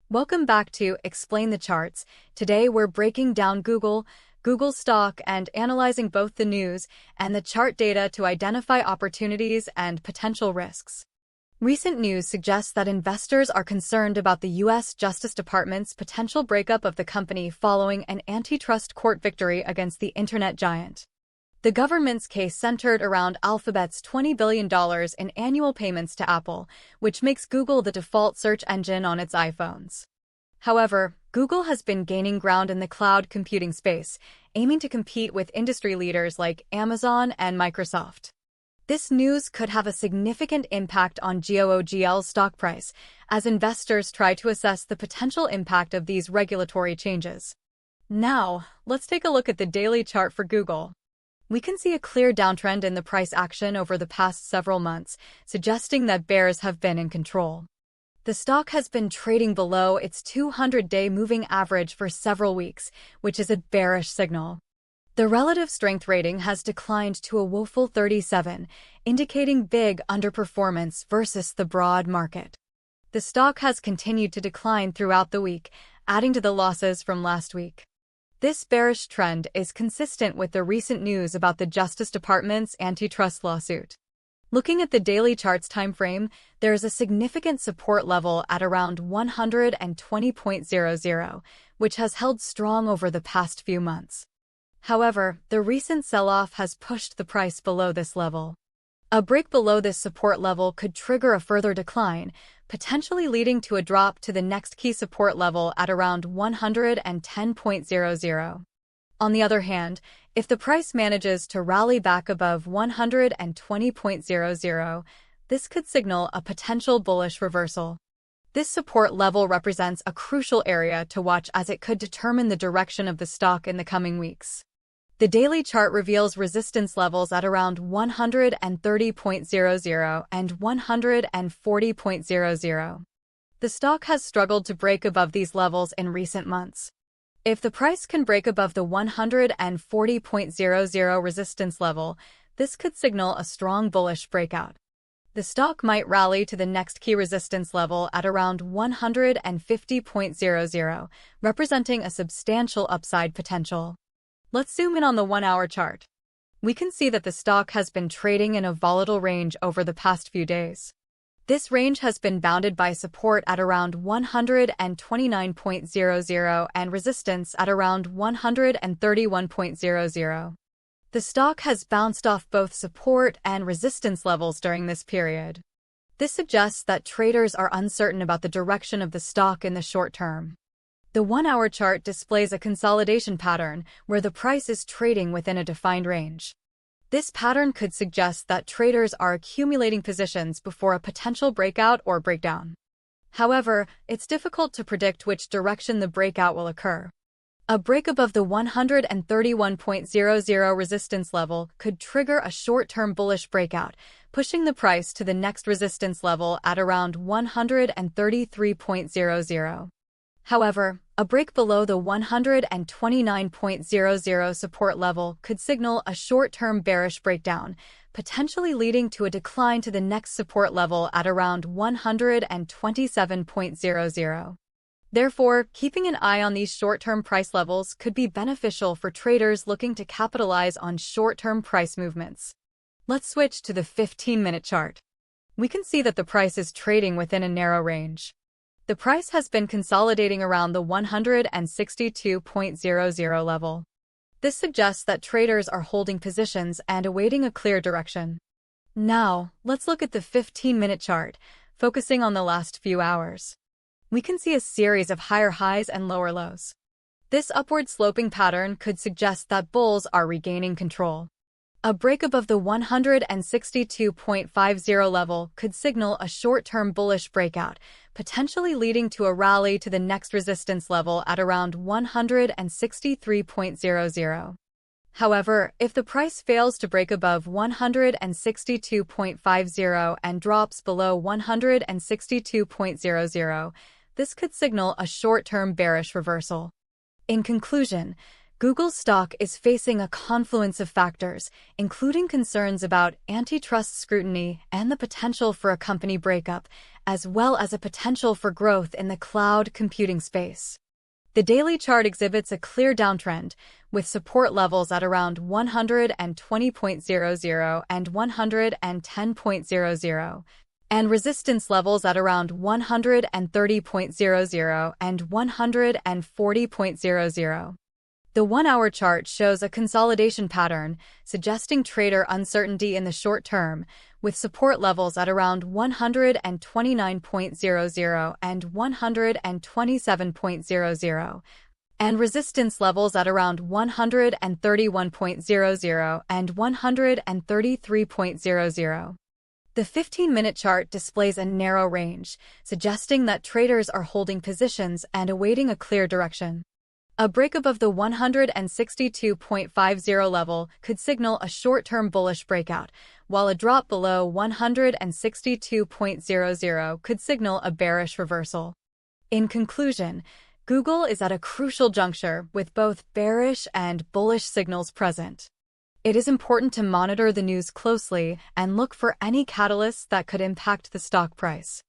Welcome back to Explain the Charts. Today we're breaking down Google stock and analyzing both the news and the chart data to identify opportunities and potential risks. Recent news suggests that investors are concerned about the U.S. Justice Department's potential breakup of the company following an antitrust court victory against the internet giant. The government's case centered around Alphabet's $20 billion in annual payments to Apple, which makes Google the default search engine on its iPhones. However, Google has been gaining ground in the cloud computing space, aiming to compete with industry leaders like Amazon and Microsoft. This news could have a significant impact on GOOGL's stock price, as investors try to assess the potential impact of these regulatory changes. Now, let's take a look at the daily chart for Google. We can see a clear downtrend in the price action over the past several months, suggesting that bears have been in control. The stock has been trading below its 200-day moving average for several weeks, which is a bearish signal. The relative strength rating has declined to a woeful 37, indicating big underperformance versus the broad market. The stock has continued to decline throughout the week, adding to the losses from last week. This bearish trend is consistent with the recent news about the Justice Department's antitrust lawsuit. Looking at the daily charts timeframe, there is a significant support level at around 120.00, which has held strong over the past few months. However, the recent sell-off has pushed the price below this level. A break below this support level could trigger a further decline, potentially leading to a drop to the next key support level at around 110.00. On the other hand, if the price manages to rally back above 120.00, this could signal a potential bullish reversal. This support level represents a crucial area to watch as it could determine the direction of the stock in the coming weeks. The daily chart reveals resistance levels at around 130.00 and 140.00. The stock has struggled to break above these levels in recent months. If the price can break above the 140.00 resistance level, this could signal a strong bullish breakout. The stock might rally to the next key resistance level at around 150.00, representing a substantial upside potential. Let's zoom in on the 1-hour chart. We can see that the stock has been trading in a volatile range over the past few days. This range has been bounded by support at around 129.00 and resistance at around 131.00. The stock has bounced off both support and resistance levels during this period. This suggests that traders are uncertain about the direction of the stock in the short term. The 1-hour chart displays a consolidation pattern where the price is trading within a defined range. This pattern could suggest that traders are accumulating positions before a potential breakout or breakdown. However, it's difficult to predict which direction the breakout will occur. A break above the 131.00 resistance level could trigger a short-term bullish breakout, pushing the price to the next resistance level at around 133.00. However, a break below the 129.00 support level could signal a short-term bearish breakdown, potentially leading to a decline to the next support level at around 127.00. Therefore, keeping an eye on these short-term price levels could be beneficial for traders looking to capitalize on short-term price movements. Let's switch to the 15-minute chart. We can see that the price is trading within a narrow range. The price has been consolidating around the 162.00 level. This suggests that traders are holding positions and awaiting a clear direction. Now, let's look at the 15-minute chart, focusing on the last few hours. We can see a series of higher highs and lower lows. This upward sloping pattern could suggest that bulls are regaining control. A break above the 162.50 level could signal a short-term bullish breakout, potentially leading to a rally to the next resistance level at around 163.00. However, if the price fails to break above 162.50 and drops below 162.00, this could signal a short-term bearish reversal. In conclusion, Google's stock is facing a confluence of factors, including concerns about antitrust scrutiny and the potential for a company breakup, as well as a potential for growth in the cloud computing space. The daily chart exhibits a clear downtrend, with support levels at around 120.00 and 110.00, and resistance levels at around 130.00 and 140.00. The 1-hour chart shows a consolidation pattern, suggesting trader uncertainty in the short term, with support levels at around 129.00 and 127.00, and resistance levels at around 131.00 and 133.00. The 15-minute chart displays a narrow range, suggesting that traders are holding positions and awaiting a clear direction. A break above the 162.50 level could signal a short-term bullish breakout, while a drop below 162.00 could signal a bearish reversal. In conclusion, Google is at a crucial juncture with both bearish and bullish signals present. It is important to monitor the news closely and look for any catalysts that could impact the stock price.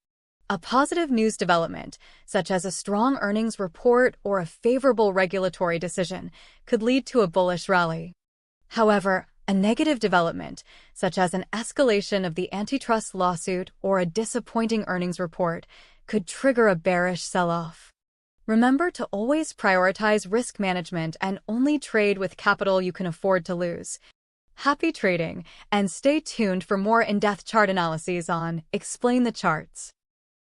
A positive news development, such as a strong earnings report or a favorable regulatory decision, could lead to a bullish rally. However, a negative development, such as an escalation of the antitrust lawsuit or a disappointing earnings report, could trigger a bearish sell-off. Remember to always prioritize risk management and only trade with capital you can afford to lose. Happy trading, and stay tuned for more in-depth chart analyses on Explain the Charts.